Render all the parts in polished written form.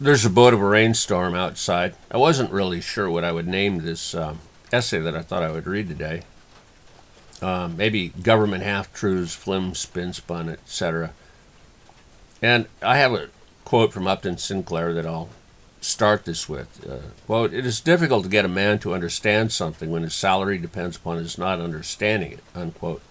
There's a boat of a rainstorm outside. I wasn't really sure what I would name this essay that I thought I would read today. Maybe government half-truths, flim, spin, spun, etc. And I have a quote from Upton Sinclair that I'll start this with. Quote, "It is difficult to get a man to understand something when his salary depends upon his not understanding it," unquote.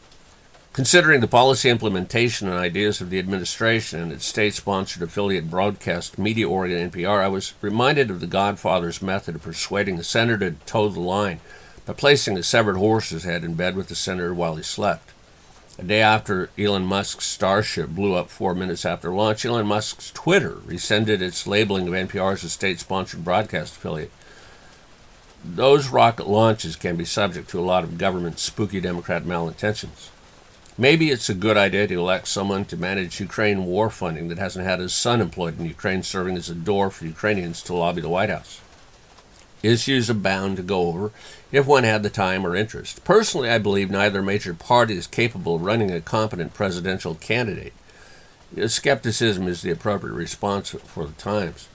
Considering the policy implementation and ideas of the administration and its state-sponsored affiliate broadcast media organ NPR, I was reminded of the Godfather's method of persuading the senator to toe the line by placing a severed horse's head in bed with the senator while he slept. A day after Elon Musk's Starship blew up 4 minutes after launch, Elon Musk's Twitter rescinded its labeling of NPR as a state-sponsored broadcast affiliate. Those rocket launches can be subject to a lot of government spooky Democrat malintentions. Maybe it's a good idea to elect someone to manage Ukraine war funding that hasn't had his son employed in Ukraine, serving as a door for Ukrainians to lobby the White House. Issues abound to go over if one had the time or interest. Personally, I believe neither major party is capable of running a competent presidential candidate. Skepticism is the appropriate response for the times.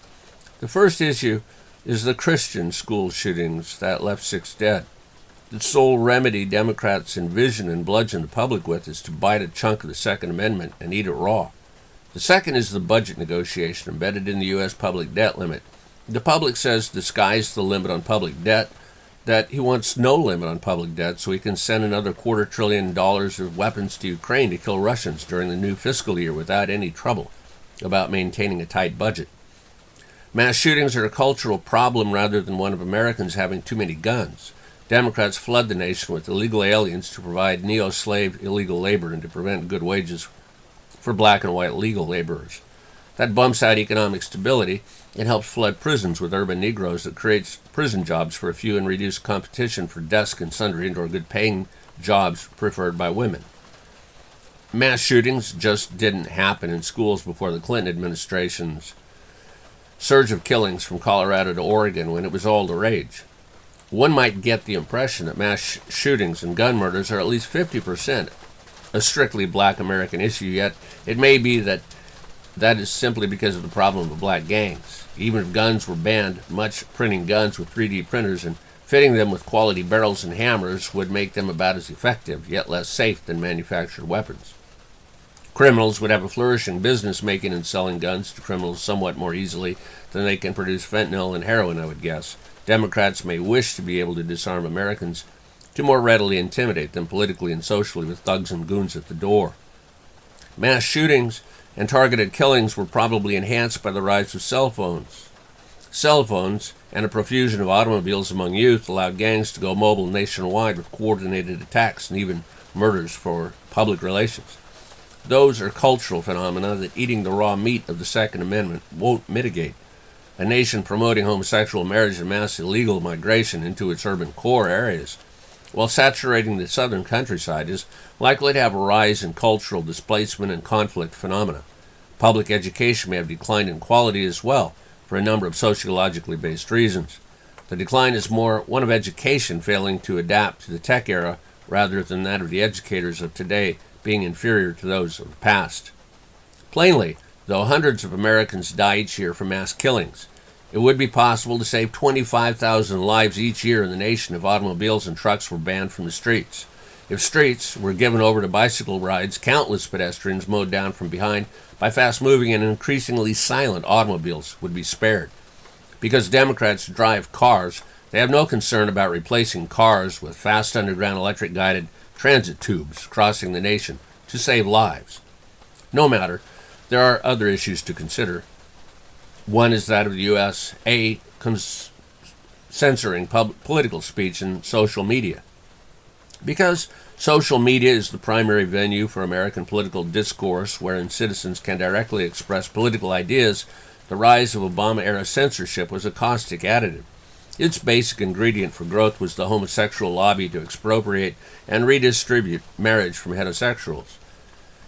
The first issue is the Christian school shootings that left 6 dead. The sole remedy Democrats envision and bludgeon the public with is to bite a chunk of the Second Amendment and eat it raw. The second is the budget negotiation embedded in the U.S. public debt limit. The public says the sky's the limit on public debt, that he wants no limit on public debt so he can send another $250 billion of weapons to Ukraine to kill Russians during the new fiscal year without any trouble about maintaining a tight budget. Mass shootings are a cultural problem rather than one of Americans having too many guns. Democrats flood the nation with illegal aliens to provide neo-slave illegal labor and to prevent good wages for black and white legal laborers. That bumps out economic stability and helps flood prisons with urban Negroes that creates prison jobs for a few and reduce competition for desk and sundry indoor good-paying jobs preferred by women. Mass shootings just didn't happen in schools before the Clinton administration's surge of killings from Colorado to Oregon when it was all the rage. One might get the impression that mass shootings and gun murders are at least 50% a strictly black American issue, yet it may be that is simply because of the problem of black gangs. Even if guns were banned, much printing guns with 3D printers and fitting them with quality barrels and hammers would make them about as effective, yet less safe than manufactured weapons. Criminals would have a flourishing business making and selling guns to criminals somewhat more easily than they can produce fentanyl and heroin, I would guess. Democrats may wish to be able to disarm Americans to more readily intimidate them politically and socially with thugs and goons at the door. Mass shootings and targeted killings were probably enhanced by the rise of cell phones. Cell phones and a profusion of automobiles among youth allowed gangs to go mobile nationwide with coordinated attacks and even murders for public relations. Those are cultural phenomena that eating the raw meat of the Second Amendment won't mitigate. A nation promoting homosexual marriage and mass illegal migration into its urban core areas, while saturating the southern countryside, is likely to have a rise in cultural displacement and conflict phenomena. Public education may have declined in quality as well, for a number of sociologically based reasons. The decline is more one of education failing to adapt to the tech era rather than that of the educators of today being inferior to those of the past. Plainly, though hundreds of Americans die each year from mass killings, it would be possible to save 25,000 lives each year in the nation if automobiles and trucks were banned from the streets. If streets were given over to bicycle rides, countless pedestrians mowed down from behind by fast-moving and increasingly silent automobiles would be spared. Because Democrats drive cars, they have no concern about replacing cars with fast underground electric-guided transit tubes crossing the nation to save lives. No matter, there are other issues to consider. One is that of the U.S. Censoring political speech and social media. Because social media is the primary venue for American political discourse wherein citizens can directly express political ideas, the rise of Obama-era censorship was a caustic additive. Its basic ingredient for growth was the homosexual lobby to expropriate and redistribute marriage from heterosexuals.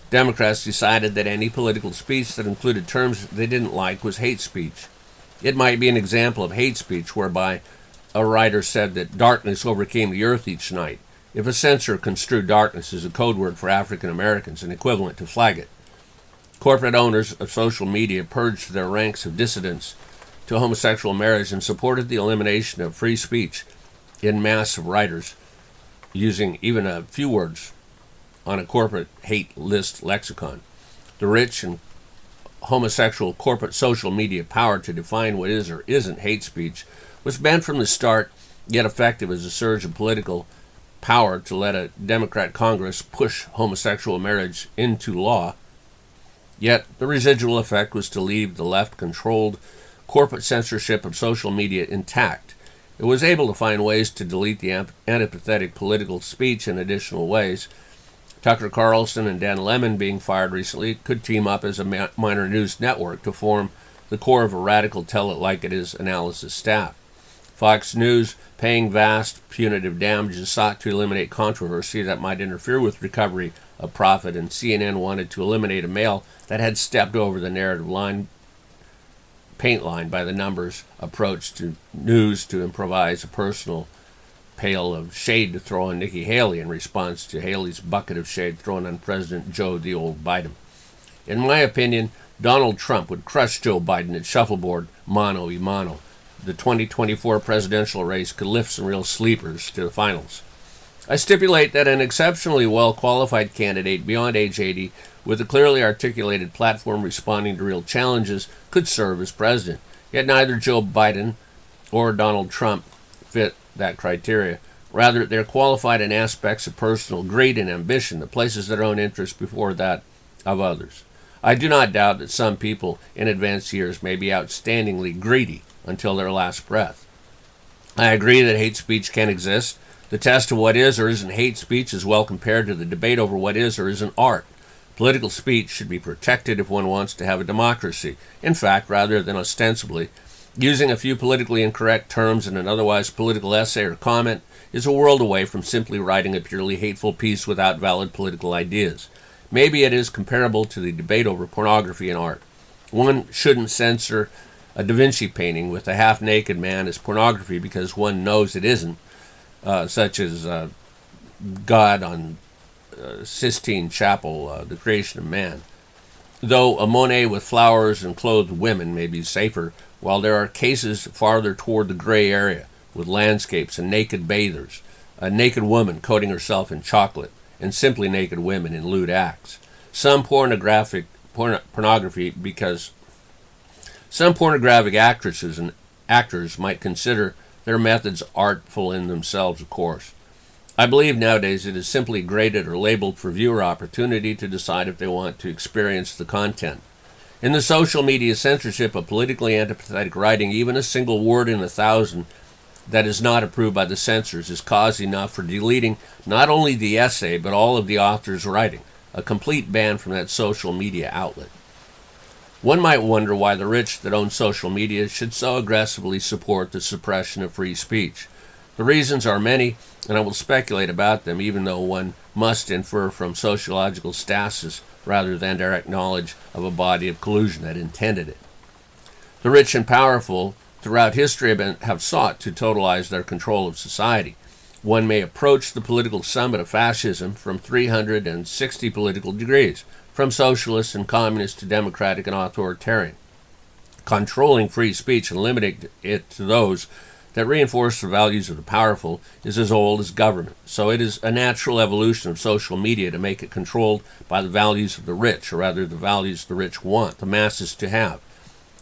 Democrats decided that any political speech that included terms they didn't like was hate speech. It might be an example of hate speech whereby a writer said that darkness overcame the earth each night, if a censor construed darkness as a code word for African Americans and equivalent to flag it. Corporate owners of social media purged their ranks of dissidents to homosexual marriage and supported the elimination of free speech in mass of writers using even a few words on a corporate hate list lexicon. The rich and homosexual corporate social media power to define what is or isn't hate speech was banned from the start, yet effective as a surge of political power to let a Democrat Congress push homosexual marriage into law. Yet the residual effect was to leave the left-controlled corporate censorship of social media intact. It was able to find ways to delete the antipathetic political speech in additional ways. Tucker Carlson and Dan Lemon, being fired recently, could team up as a minor news network to form the core of a radical tell-it-like-it-is analysis staff. Fox News, paying vast punitive damages, sought to eliminate controversy that might interfere with recovery of profit, and CNN wanted to eliminate a male that had stepped over the narrative paint line by the numbers approach to news to improvise a personal pail of shade to throw on Nikki Haley in response to Haley's bucket of shade thrown on President Joe the Old Biden. In my opinion, Donald Trump would crush Joe Biden at shuffleboard mano a mano. The 2024 presidential race could lift some real sleepers to the finals. I stipulate that an exceptionally well-qualified candidate beyond age 80 with a clearly articulated platform responding to real challenges could serve as president. Yet neither Joe Biden or Donald Trump fit that criteria. Rather, they're qualified in aspects of personal greed and ambition that places their own interest before that of others. I do not doubt that some people in advanced years may be outstandingly greedy until their last breath. I agree that hate speech can exist. The test of what is or isn't hate speech is well compared to the debate over what is or isn't art. Political speech should be protected if one wants to have a democracy. In fact, rather than ostensibly, using a few politically incorrect terms in an otherwise political essay or comment is a world away from simply writing a purely hateful piece without valid political ideas. Maybe it is comparable to the debate over pornography in art. One shouldn't censor a Da Vinci painting with a half-naked man as pornography because one knows it isn't, such as God on Sistine Chapel, The Creation of Man. Though a Monet with flowers and clothed women may be safer, while there are cases farther toward the gray area, with landscapes and naked bathers, a naked woman coating herself in chocolate, and simply naked women in lewd acts. Some pornographic actresses and actors might consider their methods artful in themselves, of course. I believe nowadays it is simply graded or labeled for viewer opportunity to decide if they want to experience the content. In the social media censorship of politically antipathetic writing, even a single word in 1,000 that is not approved by the censors is cause enough for deleting not only the essay but all of the author's writing, a complete ban from that social media outlet. One might wonder why the rich that own social media should so aggressively support the suppression of free speech. The reasons are many, and I will speculate about them, even though one must infer from sociological stasis rather than direct knowledge of a body of collusion that intended it. The rich and powerful throughout history have sought to totalize their control of society. One may approach the political summit of fascism from 360 political degrees, from socialist and communist to democratic and authoritarian. Controlling free speech and limiting it to those that reinforce the values of the powerful is as old as government. So it is a natural evolution of social media to make it controlled by the values of the rich, or rather the values the rich want the masses to have.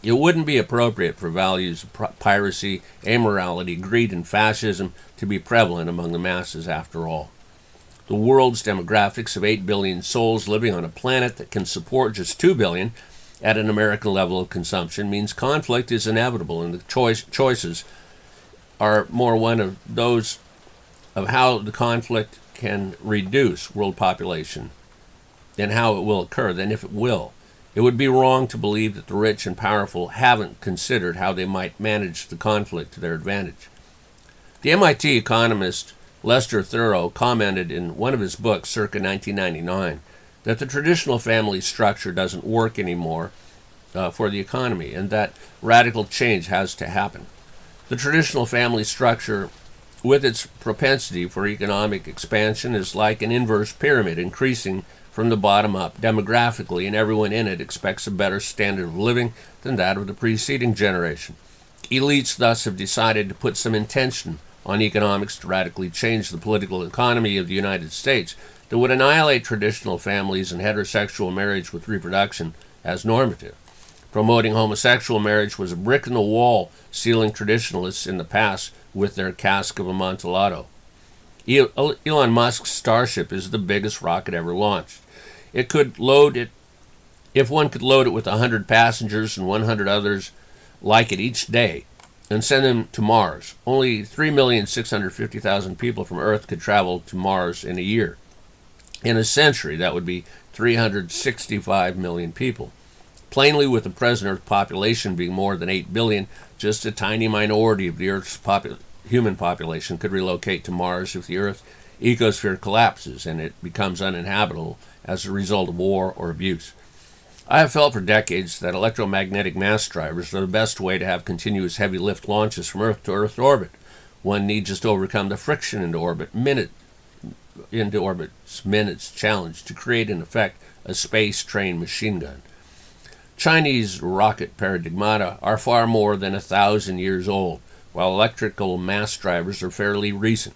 It wouldn't be appropriate for values of piracy, amorality, greed, and fascism to be prevalent among the masses after all. The world's demographics of 8 billion souls living on a planet that can support just 2 billion at an American level of consumption means conflict is inevitable, and the choices are more one of those of how the conflict can reduce world population and how it will occur than if it will. It would be wrong to believe that the rich and powerful haven't considered how they might manage the conflict to their advantage. The MIT economist Lester Thurow commented in one of his books circa 1999 that the traditional family structure doesn't work anymore for the economy, and that radical change has to happen. The traditional family structure, with its propensity for economic expansion, is like an inverse pyramid, increasing from the bottom up demographically, and everyone in it expects a better standard of living than that of the preceding generation. Elites thus have decided to put some intention on economics to radically change the political economy of the United States that would annihilate traditional families and heterosexual marriage with reproduction as normative. Promoting homosexual marriage was a brick in the wall, sealing traditionalists in the past with their cask of Amontillado. Elon Musk's Starship is the biggest rocket ever launched. If one could load it with 100 passengers and 100 others like it each day and send them to Mars, only 3,650,000 people from Earth could travel to Mars in a year. In a century, that would be 365 million people. Plainly, with the present Earth population being more than 8 billion, just a tiny minority of the Earth's human population could relocate to Mars if the Earth ecosphere collapses and it becomes uninhabitable as a result of war or abuse. I have felt for decades that electromagnetic mass drivers are the best way to have continuous heavy lift launches from Earth to Earth orbit. One need just overcome the friction into orbit's minutes challenge to create, in effect, a space-trained machine gun. Chinese rocket paradigmata are far more than 1,000 years old, while electrical mass drivers are fairly recent.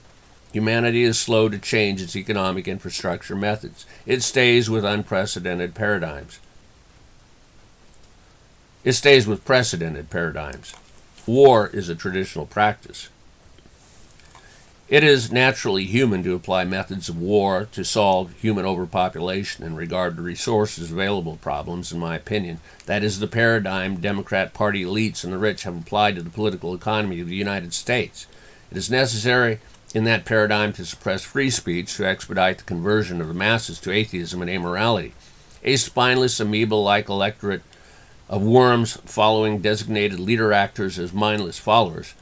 Humanity is slow to change its economic infrastructure methods. It stays with precedent paradigms. War is a traditional practice. It is naturally human to apply methods of war to solve human overpopulation in regard to resources available problems, in my opinion. That is the paradigm Democrat Party elites and the rich have applied to the political economy of the United States. It is necessary in that paradigm to suppress free speech to expedite the conversion of the masses to atheism and amorality. A spineless amoeba-like electorate of worms following designated leader actors as mindless followers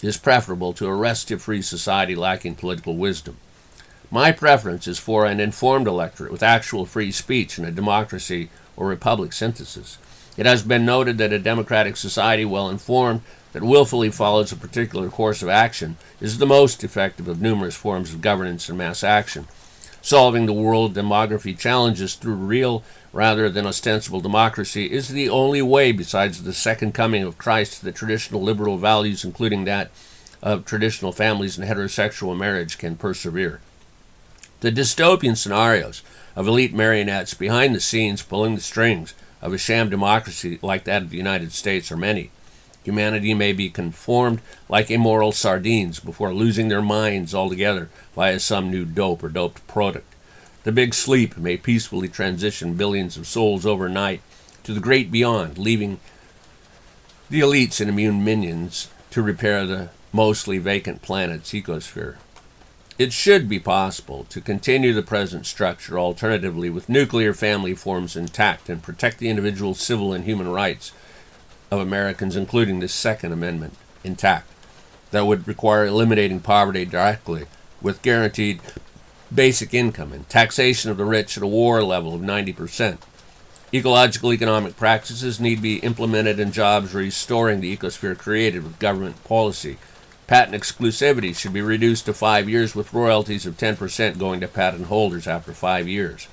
is preferable to a restive-free society lacking political wisdom. My preference is for an informed electorate with actual free speech and a democracy or republic synthesis. It has been noted that a democratic society well informed that willfully follows a particular course of action is the most effective of numerous forms of governance and mass action. Solving the world demography challenges through real rather than ostensible democracy is the only way, besides the second coming of Christ, that traditional liberal values, including that of traditional families and heterosexual marriage, can persevere. The dystopian scenarios of elite marionettes behind the scenes pulling the strings of a sham democracy like that of the United States are many. Humanity may be conformed like immoral sardines before losing their minds altogether via some new dope or doped product. The big sleep may peacefully transition billions of souls overnight to the great beyond, leaving the elites and immune minions to repair the mostly vacant planet's ecosphere. It should be possible to continue the present structure alternatively with nuclear family forms intact and protect the individual civil and human rights of Americans, including the Second Amendment, intact. That would require eliminating poverty directly with guaranteed basic income and taxation of the rich at a war level of 90%. Ecological economic practices need be implemented in jobs restoring the ecosphere created with government policy. Patent exclusivity should be reduced to 5 years with royalties of 10% going to patent holders after 5 years.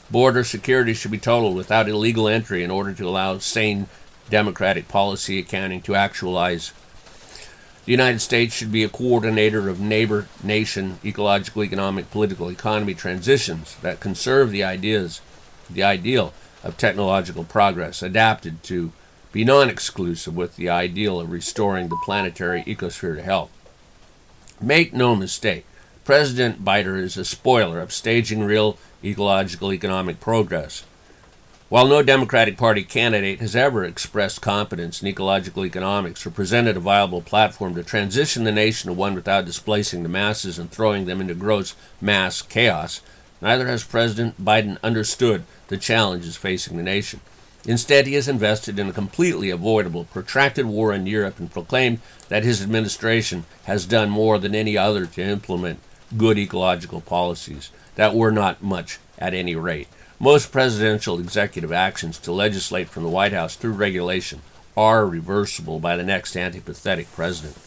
Border security should be total without illegal entry in order to allow sane democratic policy accounting to actualize. The United States should be a coordinator of neighbor, nation, ecological, economic, political, economy transitions that conserve the ideal of technological progress, adapted to be non-exclusive with the ideal of restoring the planetary ecosphere to health. Make no mistake, President Biden is a spoiler of staging real ecological economic progress. While no Democratic Party candidate has ever expressed competence in ecological economics or presented a viable platform to transition the nation to one without displacing the masses and throwing them into gross mass chaos, neither has President Biden understood the challenges facing the nation. Instead, he has invested in a completely avoidable, protracted war in Europe and proclaimed that his administration has done more than any other to implement good ecological policies that were not much at any rate. Most presidential executive actions to legislate from the White House through regulation are reversible by the next antipathetic president.